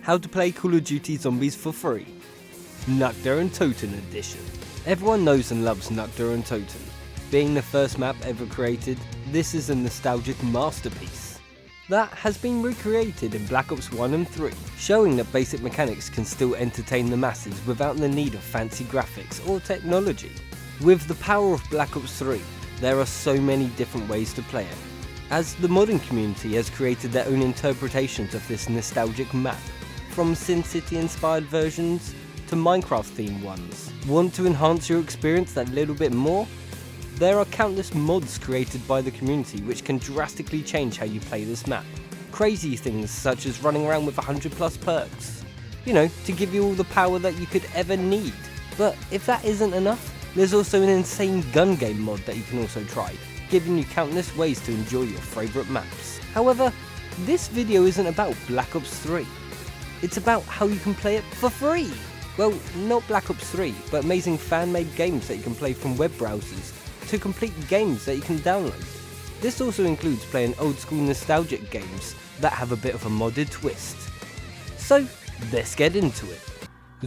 how to play Call of Duty Zombies for free. Nukta and Toten Edition. Everyone knows and loves Nukta and Toten. Being the first map ever created, this is a nostalgic masterpiece that has been recreated in Black Ops 1 and 3, showing that basic mechanics can still entertain the masses without the need of fancy graphics or technology. With the power of Black Ops 3, there are so many different ways to play it, as the modding community has created their own interpretations of this nostalgic map, from SimCity inspired versions to Minecraft themed ones. Want to enhance your experience that little bit more? There are countless mods created by the community which can drastically change how you play this map. Crazy things such as running around with 100+ perks. You know, to give you all the power that you could ever need. But if that isn't enough, there's also an insane gun game mod that you can also try, giving you countless ways to enjoy your favourite maps. However, this video isn't about Black Ops 3. It's about how you can play it for free. Well, not Black Ops 3, but amazing fan-made games that you can play from web browsers to complete games that you can download. This also includes playing old school nostalgic games that have a bit of a modded twist. So, let's get into it.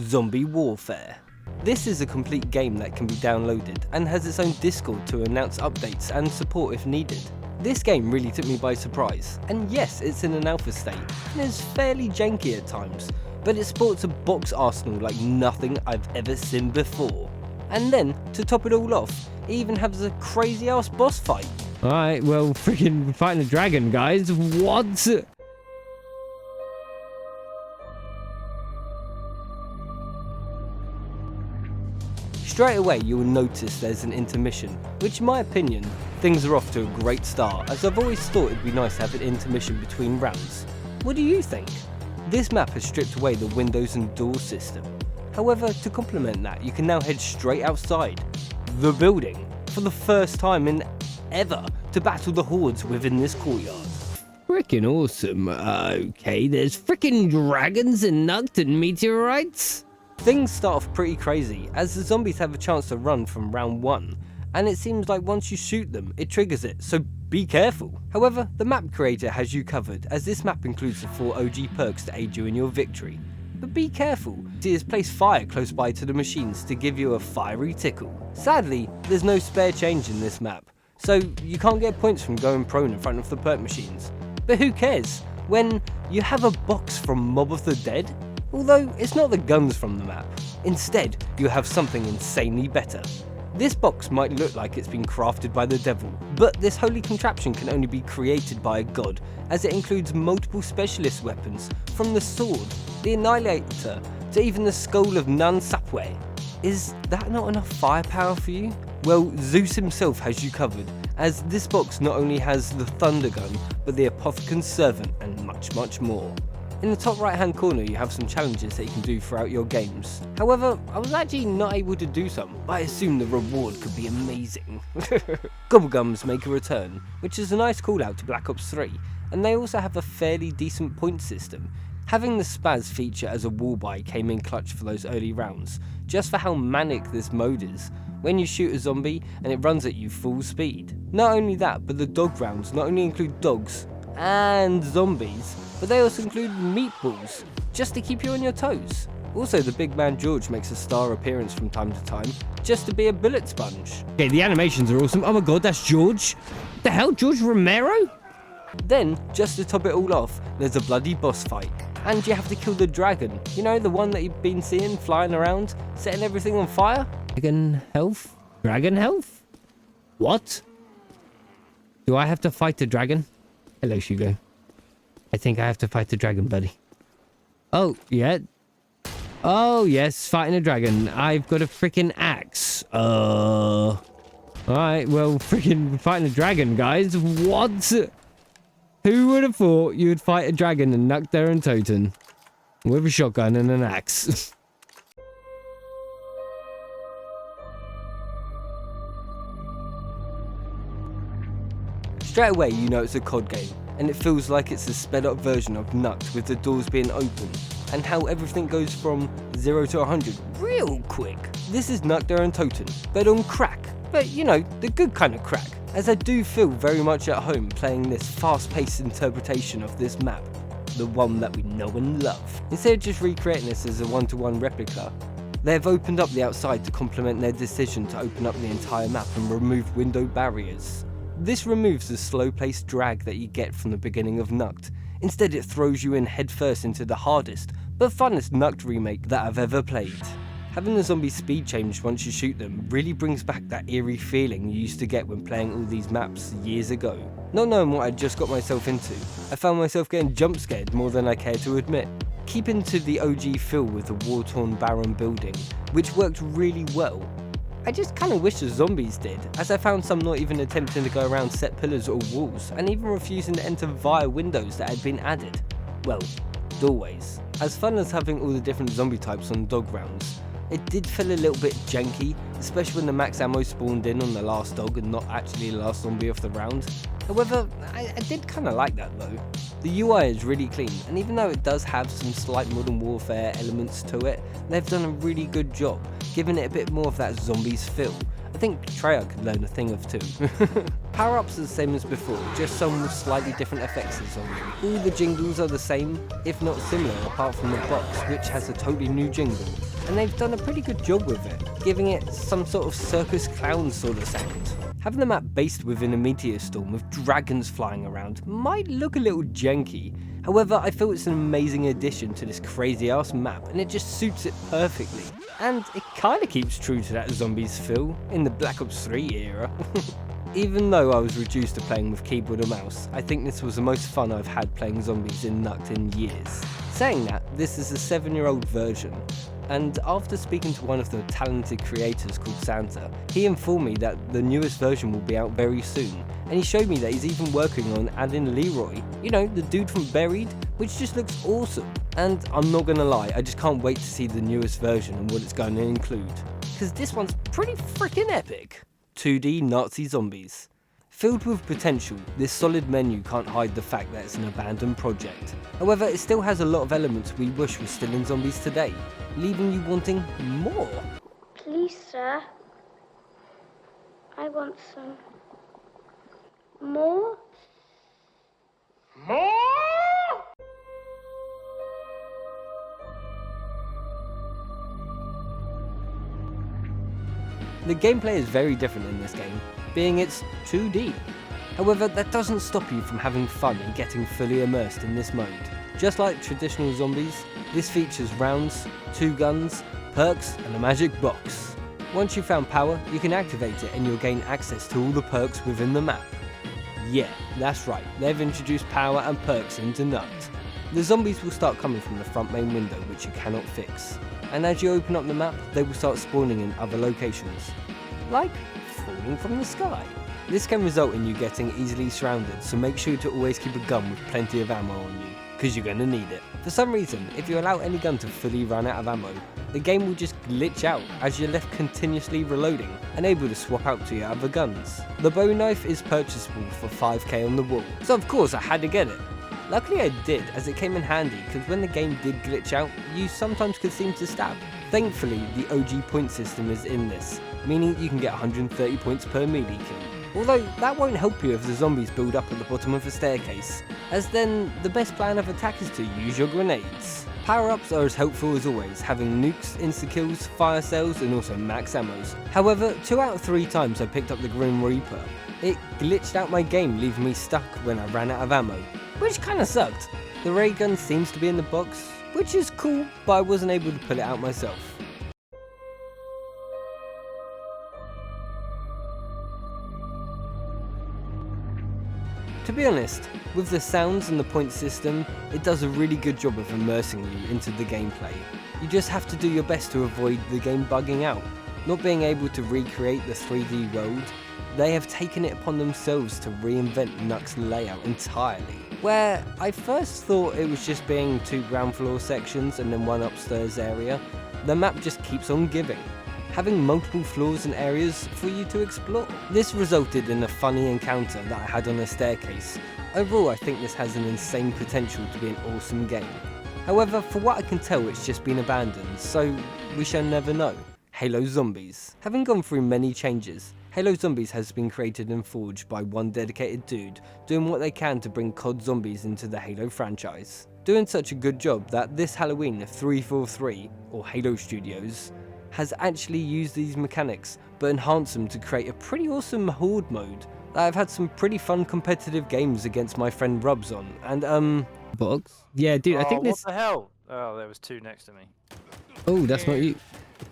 Zombie Warfare. This is a complete game that can be downloaded and has its own Discord to announce updates and support if needed. This game really took me by surprise, and yes, it's in an alpha state and is fairly janky at times, but it sports a box arsenal like nothing I've ever seen before. And then, to top it all off, it even has a crazy ass boss fight. Alright, well, freaking fighting a dragon, guys. What? Straight away you will notice there's an intermission, which in my opinion, things are off to a great start, as I've always thought it'd be nice to have an intermission between rounds. What do you think? This map has stripped away the windows and doors system. However, to complement that, you can now head straight outside the building for the first time in ever to battle the hordes within this courtyard. Freaking awesome. Okay, there's freaking dragons and nugged and meteorites? Things start off pretty crazy, as the zombies have a chance to run from round 1, and it seems like once you shoot them, it triggers it, so be careful. However, the map creator has you covered, as this map includes the 4 OG perks to aid you in your victory. But be careful, he has placed fire close by to the machines to give you a fiery tickle. Sadly, there's no spare change in this map, so you can't get points from going prone in front of the perk machines. But who cares, when you have a box from Mob of the Dead? Although it's not the guns from the map. Instead, you have something insanely better. This box might look like it's been crafted by the devil, but this holy contraption can only be created by a god, as it includes multiple specialist weapons, from the sword, the annihilator, to even the skull of Nun Sapwe. Is that not enough firepower for you? Well, Zeus himself has you covered, as this box not only has the thunder gun, but the apothecan's servant and much more. In the top right hand corner you have some challenges that you can do throughout your games. However, I was actually not able to do some. I assume the reward could be amazing. Gobblegums make a return, which is a nice call out to Black Ops 3, and they also have a fairly decent point system. Having the spaz feature as a wall buy came in clutch for those early rounds, just for how manic this mode is, when you shoot a zombie and it runs at you full speed. Not only that, but the dog rounds not only include dogs and zombies, but they also include meatballs, just to keep you on your toes. Also, the big man George makes a star appearance from time to time, just to be a bullet sponge. Okay, the animations are awesome. Oh my god, that's George? What the hell, George Romero? Then, just to top it all off, there's a bloody boss fight. And you have to kill the dragon. You know, the one that you've been seeing flying around, setting everything on fire? Dragon health? Dragon health? What? Do I have to fight the dragon? Hello, Shugo. I think I have to fight the dragon, buddy. Oh, yeah. Oh, yes, fighting a dragon. I've got a freaking axe. Alright, well, freaking fighting a dragon, guys. What? Who would have thought you would fight a dragon in Nukta and Toten with a shotgun and an axe? Straight away you know it's a COD game, and it feels like it's a sped up version of Nukt with the doors being open, and how everything goes from 0 to 100 real quick. This is Nukta and Toten, but on crack. But you know, the good kind of crack, as I do feel very much at home playing this fast-paced interpretation of this map. the one that we know and love. Instead of just recreating this as a one-to-one replica, they have opened up the outside to complement their decision to open up the entire map and remove window barriers. This removes the slow-paced drag that you get from the beginning of Nukt. Instead, it throws you in headfirst into the hardest but funnest Nukt remake that I've ever played. Having the zombie speed change once you shoot them really brings back that eerie feeling you used to get when playing all these maps years ago. Not knowing what I'd just got myself into, I found myself getting jump scared more than I care to admit. Keeping to the OG feel with the war-torn barren building, which worked really well. I just kinda wish the zombies did, as I found some not even attempting to go around set pillars or walls, and even refusing to enter via windows that had been added. Well, doorways. As fun as having all the different zombie types on dog rounds, it did feel a little bit janky, especially when the max ammo spawned in on the last dog and not actually the last zombie of the round. However, I did kinda like that though. The UI is really clean, and even though it does have some slight Modern Warfare elements to it, they've done a really good job, giving it a bit more of that zombies feel. I think Treyarch could learn a thing of two. Power-ups are the same as before, just some with slightly different effects as zombies. All the jingles are the same, if not similar, apart from the box, which has a totally new jingle. And they've done a pretty good job with it, giving it some sort of circus clown sort of sound. Having the map based within a meteor storm with dragons flying around might look a little janky. However, I feel it's an amazing addition to this crazy ass map, and it just suits it perfectly. And it kinda keeps true to that zombies feel in the Black Ops 3 era. Even though I was reduced to playing with keyboard and mouse, I think this was the most fun I've had playing zombies in Nukt in years. Saying that, this is a 7-year-old version, and after speaking to one of the talented creators called Santa, he informed me that the newest version will be out very soon, and he showed me that he's even working on adding Leroy, you know, the dude from Buried, which just looks awesome. And I'm not gonna lie, I just can't wait to see the newest version and what it's going to include, because this one's pretty freaking epic. 2D Nazi zombies. Filled with potential, this solid menu can't hide the fact that it's an abandoned project. However, it still has a lot of elements we wish were still in zombies today, leaving you wanting more. Please, sir. I want some more. More? The gameplay is very different in this game, being it's 2D. However, that doesn't stop you from having fun and getting fully immersed in this mode. Just like traditional zombies, this features rounds, 2 guns, perks, and a magic box. Once you've found power, you can activate it and you'll gain access to all the perks within the map. Yeah, that's right, they've introduced power and perks into Nukt. The zombies will start coming from the front main window, which you cannot fix. And as you open up the map, they will start spawning in other locations, like falling from the sky. This can result in you getting easily surrounded, so make sure to always keep a gun with plenty of ammo on you, because you're going to need it. For some reason, if you allow any gun to fully run out of ammo, the game will just glitch out as you're left continuously reloading and able to swap out to your other guns. The bow knife is purchasable for 5k on the wall, so of course I had to get it. Luckily I did, as it came in handy, because when the game did glitch out, you sometimes could seem to stab. Thankfully, the OG point system is in this, meaning you can get 130 points per melee kill. Although that won't help you if the zombies build up at the bottom of the staircase, as then the best plan of attack is to use your grenades. Power-ups are as helpful as always, having nukes, insta-kills, fire cells and also max ammos. However, 2 out of 3 times I picked up the Grim Reaper, it glitched out my game, leaving me stuck when I ran out of ammo, which kinda sucked. The ray gun seems to be in the box, which is cool, but I wasn't able to pull it out myself. To be honest, with the sounds and the point system, it does a really good job of immersing you into the gameplay. You just have to do your best to avoid the game bugging out. Not being able to recreate the 3D world, they have taken it upon themselves to reinvent Nukt's layout entirely. Where I first thought it was just being 2 ground floor sections and then 1 upstairs area, the map just keeps on giving, having multiple floors and areas for you to explore. This resulted in a funny encounter that I had on a staircase. Overall, I think this has an insane potential to be an awesome game. However, for what I can tell, it's just been abandoned, so we shall never know. Halo Zombies. Having gone through many changes, Halo Zombies has been created and forged by one dedicated dude doing what they can to bring COD Zombies into the Halo franchise. doing such a good job that this Halloween 343, or Halo Studios, has actually used these mechanics but enhanced them to create a pretty awesome horde mode that I've had some pretty fun competitive games against my friend Rubs on, and Box? Yeah, dude, I think this... What the hell? Oh, there was two next to me. Oh, that's not you.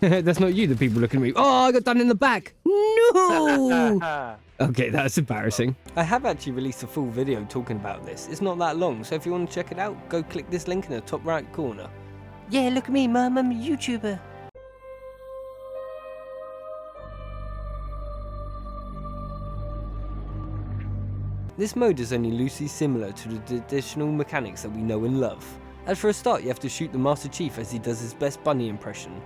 That's not you, the people looking at me. Oh, I got done in the back. No! Okay, that's embarrassing. I have actually released a full video talking about this. It's not that long, so if you want to check it out, go click this link in the top right corner. Yeah, look at me, Mum, I'm a YouTuber. This mode is only loosely similar to the traditional mechanics that we know and love. As for a start, you have to shoot the Master Chief as he does his best bunny impression,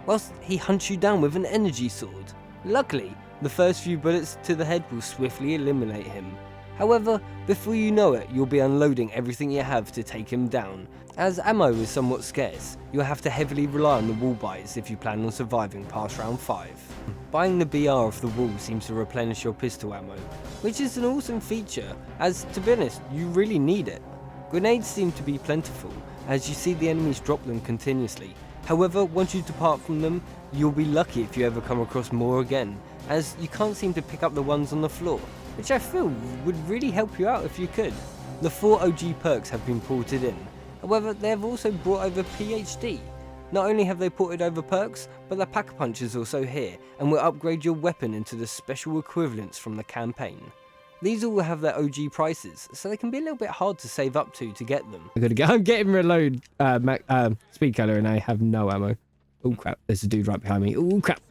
whilst he hunts you down with an energy sword. Luckily, the first few bullets to the head will swiftly eliminate him. However, before you know it, you'll be unloading everything you have to take him down. As ammo is somewhat scarce, you'll have to heavily rely on the wall buys if you plan on surviving past round 5. Buying the BR off the wall seems to replenish your pistol ammo, which is an awesome feature, as to be honest, you really need it. Grenades seem to be plentiful, as you see the enemies drop them continuously. However, once you depart from them, you'll be lucky if you ever come across more again, as you can't seem to pick up the ones on the floor, which I feel would really help you out if you could. The 4 OG perks have been ported in, however they have also brought over PhD. Not only have they ported over perks, but the Pack-a-Punch is also here and will upgrade your weapon into the special equivalents from the campaign. These all have their OG prices, so they can be a little bit hard to save up to get them. I'm getting reload speed color and I have no ammo. Oh crap, there's a dude right behind me. Oh crap.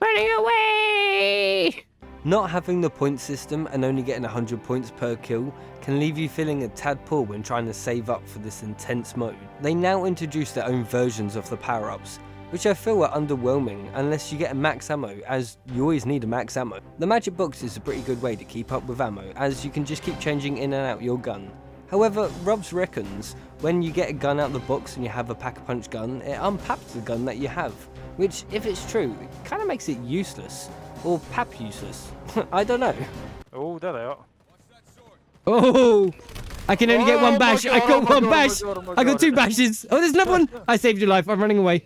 Running away! Not having the point system and only getting 100 points per kill can leave you feeling a tad poor when trying to save up for this intense mode. They now introduce their own versions of the power-ups, which I feel are underwhelming unless you get a max ammo, as you always need a max ammo. The magic box is a pretty good way to keep up with ammo, as you can just keep changing in and out your gun. However, Rubs reckons when you get a gun out of the box and you have a Pack-a-Punch gun, it unpaps the gun that you have, which, if it's true, it kind of makes it useless. Or pap useless. I don't know. Oh, there they are. Oh! I can only get one bash. God, I got one bash. I got God. 2 bashes. Oh, there's another one. I saved your life. I'm running away.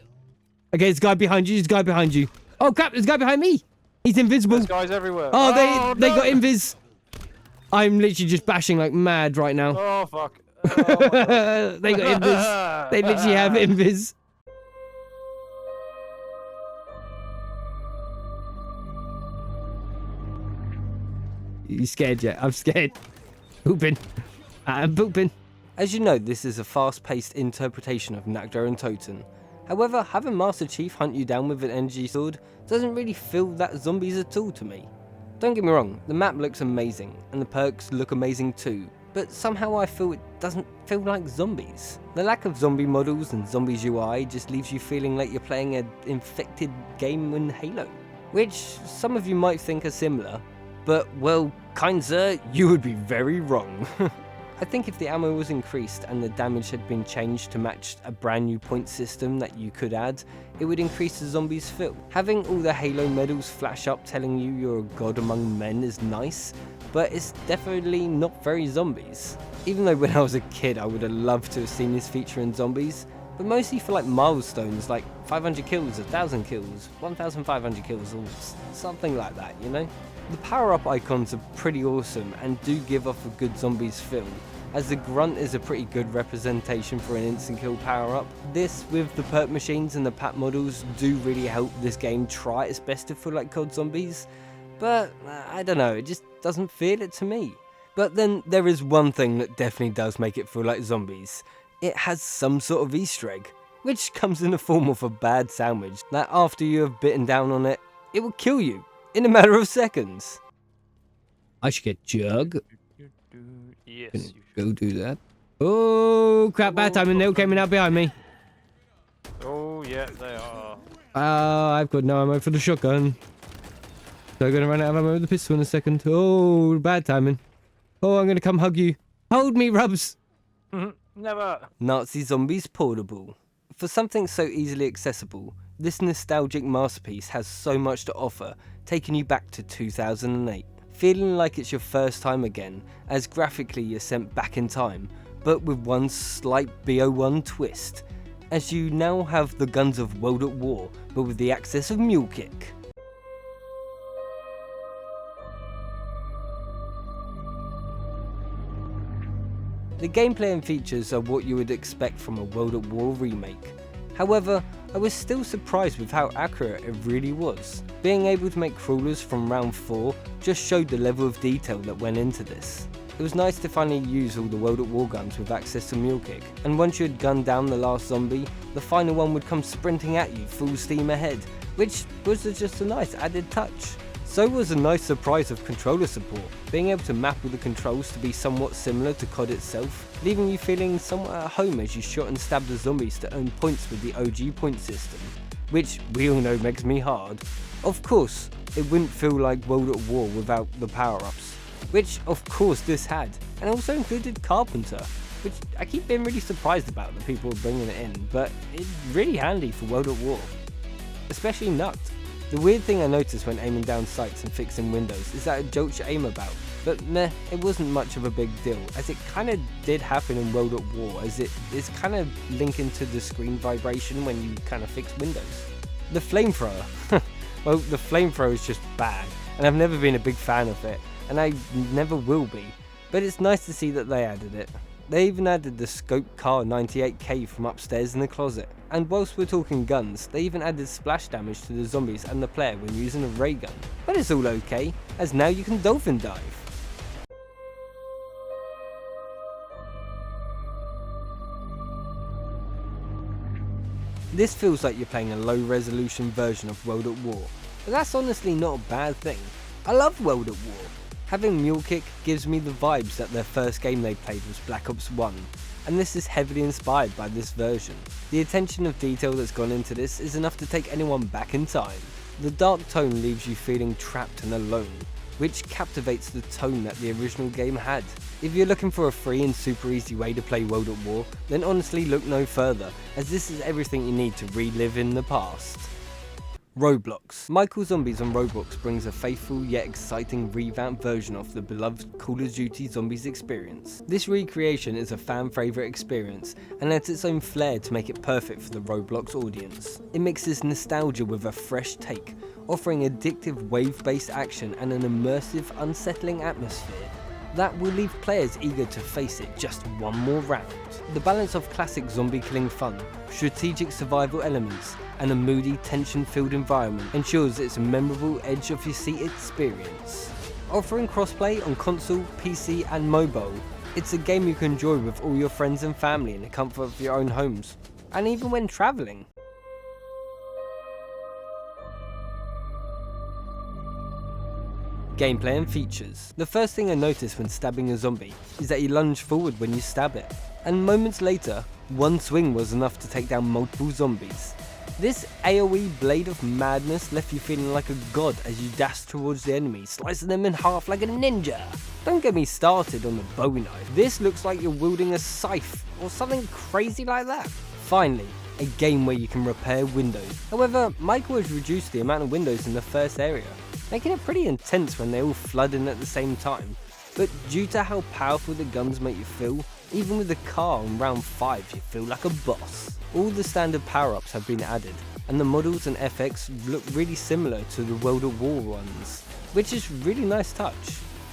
Okay, there's a guy behind you. There's a guy behind you. Oh crap, there's a guy behind me. He's invisible. There's guys everywhere. Oh, they no. got invis. I'm literally just bashing like mad right now. Oh, fuck. Oh, my God. They got invis. They literally have invis. You scared yet? I'm scared. Pooping. I'm pooping. As you know, this is a fast-paced interpretation of Nakda and Toten. However, having Master Chief hunt you down with an energy sword doesn't really feel that zombies at all to me. Don't get me wrong, the map looks amazing, and the perks look amazing too, but somehow I feel it doesn't feel like zombies. The lack of zombie models and zombies UI just leaves you feeling like you're playing an infected game in Halo, which some of you might think are similar, but well, kind sir, you would be very wrong. I think if the ammo was increased and the damage had been changed to match a brand new point system that you could add, it would increase the zombies' feel. Having all the Halo medals flash up telling you you're a god among men is nice, but it's definitely not very zombies. Even though when I was a kid I would have loved to have seen this feature in Zombies, but mostly for like milestones like 500 kills, 1000 kills, 1500 kills or something like that, you know? The power-up icons are pretty awesome and do give off a good zombies feel, as the grunt is a pretty good representation for an instant kill power-up. This, with the perk machines and the pat models, do really help this game try its best to feel like COD Zombies, but I don't know, it just doesn't feel it to me. But then there is one thing that definitely does make it feel like Zombies. It has some sort of Easter egg, which comes in the form of a bad sandwich that after you have bitten down on it, it will kill you in a matter of seconds. I should get Jug. Yes, Can you should. go do that. Oh crap, bad timing. They all came in out behind me. Oh, yeah, they are. I've got no ammo for the shotgun. So I'm going to run out of ammo with the pistol in a second. Oh, bad timing. Oh, I'm going to come hug you. Hold me, Rubs. Never. Nazi Zombies Portable. For something so easily accessible, this nostalgic masterpiece has so much to offer, taking you back to 2008. Feeling like it's your first time again, as graphically you're sent back in time, but with one slight BO1 twist, as you now have the guns of World at War, but with the access of Mule Kick. The gameplay and features are what you would expect from a World at War remake. However, I was still surprised with how accurate it really was. Being able to make crawlers from round 4 just showed the level of detail that went into this. It was nice to finally use all the World at War guns with access to Mule Kick, and once you had gunned down the last zombie, the final one would come sprinting at you full steam ahead, which was just a nice added touch. So was a nice surprise of controller support, being able to map all the controls to be somewhat similar to COD itself, leaving you feeling somewhat at home as you shot and stabbed the zombies to earn points with the OG point system, which we all know makes me hard. Of course, it wouldn't feel like World at War without the power-ups, which of course this had, and also included Carpenter, which I keep being really surprised about that people are bringing it in, but it's really handy for World at War, especially Nucked. The weird thing I noticed when aiming down sights and fixing windows is that it jolts your aim about, but meh, it wasn't much of a big deal, as it kinda did happen in World at War, as it is kind of linking to the screen vibration when you kinda fix windows. The flamethrower, well, the flamethrower is just bad, and I've never been a big fan of it, and I never will be, but it's nice to see that they added it. They even added the Scope Car 98K from upstairs in the closet. And whilst we're talking guns, they even added splash damage to the zombies and the player when using a ray gun. But it's all okay, as now you can dolphin dive. This feels like you're playing a low resolution version of World at War, but that's honestly not a bad thing. I love World at War. Having Mule Kick gives me the vibes that their first game they played was Black Ops 1, and this is heavily inspired by this version. The attention of detail that's gone into this is enough to take anyone back in time. The dark tone leaves you feeling trapped and alone, which captivates the tone that the original game had. If you're looking for a free and super easy way to play World at War, then honestly look no further, as this is everything you need to relive in the past. Roblox. Michael Zombies on Roblox brings a faithful yet exciting revamped version of the beloved Call of Duty Zombies experience. This recreation is a fan favourite experience and adds its own flair to make it perfect for the Roblox audience. It mixes nostalgia with a fresh take, offering addictive wave-based action and an immersive, unsettling atmosphere that will leave players eager to face it just one more round. The balance of classic zombie killing fun, strategic survival elements, and a moody, tension-filled environment ensures it's a memorable edge-of-your-seat experience. Offering crossplay on console, PC and mobile, it's a game you can enjoy with all your friends and family in the comfort of your own homes, and even when travelling. Gameplay and features. The first thing I noticed when stabbing a zombie is that you lunge forward when you stab it, and moments later, one swing was enough to take down multiple zombies. This AoE blade of madness left you feeling like a god as you dashed towards the enemy, slicing them in half like a ninja. Don't get me started on the bowie knife. This looks like you're wielding a scythe or something crazy like that. Finally, a game where you can repair windows. However, Michael has reduced the amount of windows in the first area, making it pretty intense when they all flood in at the same time. But due to how powerful the guns make you feel, even with the car on round 5 you feel like a boss. All the standard power-ups have been added, and the models and FX look really similar to the World at War ones, which is really nice touch.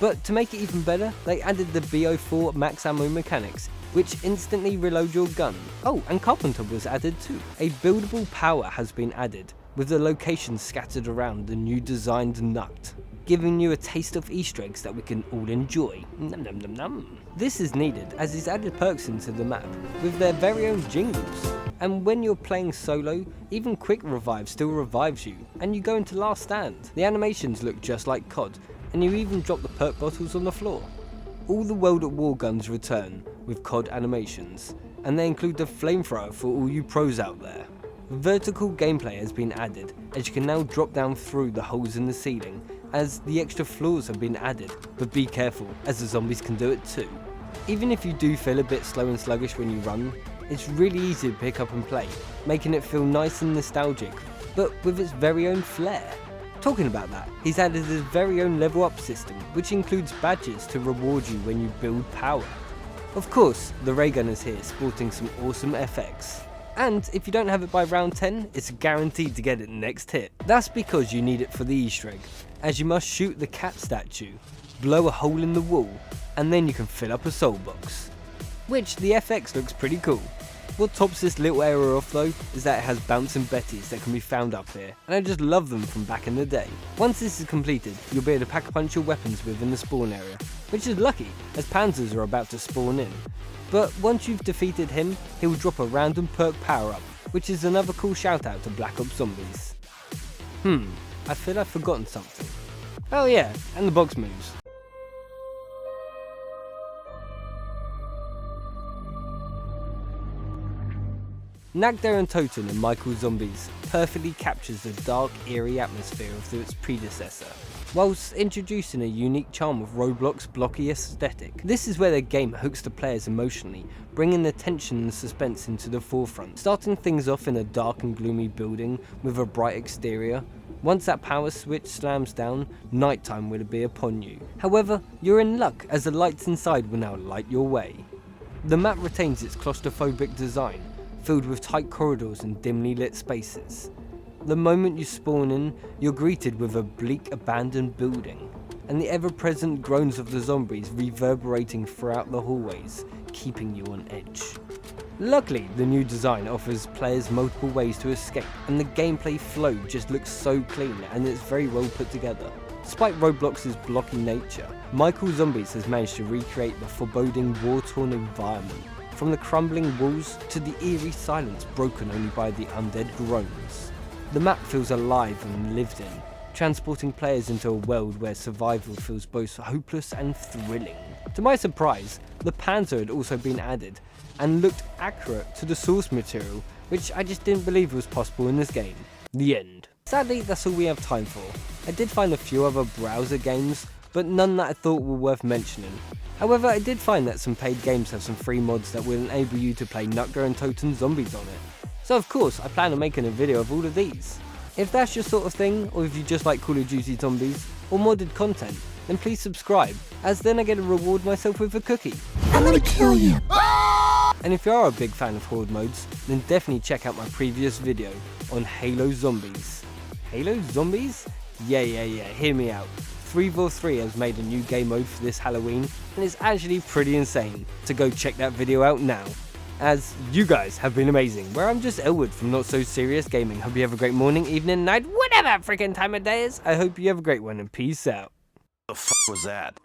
But to make it even better, they added the BO4 max ammo mechanics, which instantly reload your gun. Oh, and Carpenter was added too. A buildable power has been added, with the locations scattered around the new designed nut, giving you a taste of Easter eggs that we can all enjoy. Num num num num. This is needed as it's added perks into the map with their very own jingles. And when you're playing solo, even quick revive still revives you, and you go into last stand. The animations look just like COD, and you even drop the perk bottles on the floor. All the World at War guns return with COD animations, and they include the flamethrower for all you pros out there. Vertical gameplay has been added, as you can now drop down through the holes in the ceiling, as the extra floors have been added, but be careful, as the zombies can do it too. Even if you do feel a bit slow and sluggish when you run, it's really easy to pick up and play, making it feel nice and nostalgic, but with its very own flair. Talking about that, he's added his very own level up system, which includes badges to reward you when you build power. Of course, the ray gun is here, sporting some awesome FX. And if you don't have it by round 10, it's guaranteed to get it next hit. That's because you need it for the Easter egg, as you must shoot the cat statue, blow a hole in the wall, and then you can fill up a soul box. Which the FX looks pretty cool. What tops this little area off though, is that it has bouncing betties that can be found up here, and I just love them from back in the day. Once this is completed, you'll be able to pack a punch your weapons within the spawn area, which is lucky, as panzers are about to spawn in. But once you've defeated him, he will drop a random perk power up, which is another cool shout out to Black Ops Zombies. I feel I've forgotten something. Oh yeah, and the box moves. Nagder and Toten in Michael Zombies perfectly captures the dark, eerie atmosphere of its predecessor, whilst introducing a unique charm of Roblox blocky aesthetic. This is where the game hooks the players emotionally, bringing the tension and suspense into the forefront, starting things off in a dark and gloomy building with a bright exterior. Once that power switch slams down, nighttime will be upon you. However, you're in luck as the lights inside will now light your way. The map retains its claustrophobic design, filled with tight corridors and dimly lit spaces. The moment you spawn in, you're greeted with a bleak abandoned building, and the ever-present groans of the zombies reverberating throughout the hallways, keeping you on edge. Luckily, the new design offers players multiple ways to escape, and the gameplay flow just looks so clean and it's very well put together. Despite Roblox's blocky nature, Michael Zombies has managed to recreate the foreboding war-torn environment, from the crumbling walls to the eerie silence broken only by the undead groans. The map feels alive and lived in, transporting players into a world where survival feels both hopeless and thrilling. To my surprise, the Panzer had also been added, and looked accurate to the source material, which I just didn't believe was possible in this game. The end. Sadly, that's all we have time for. I did find a few other browser games, but none that I thought were worth mentioning. However, I did find that some paid games have some free mods that will enable you to play Nutger and Toten Zombies on it. So of course, I plan on making a video of all of these. If that's your sort of thing, or if you just like Call of Duty Zombies, or modded content, then please subscribe, as then I get to reward myself with a cookie. I'm gonna kill you. And if you are a big fan of Horde modes, then definitely check out my previous video on Halo Zombies. Halo Zombies? Yeah, hear me out. 3v3 has made a new game mode for this Halloween, and it's actually pretty insane, so go check that video out now. As you guys have been amazing, where I'm just Elwood from Not So Serious Gaming. Hope you have a great morning, evening, night, whatever freaking time of day is. I hope you have a great one, and peace out. The f was that?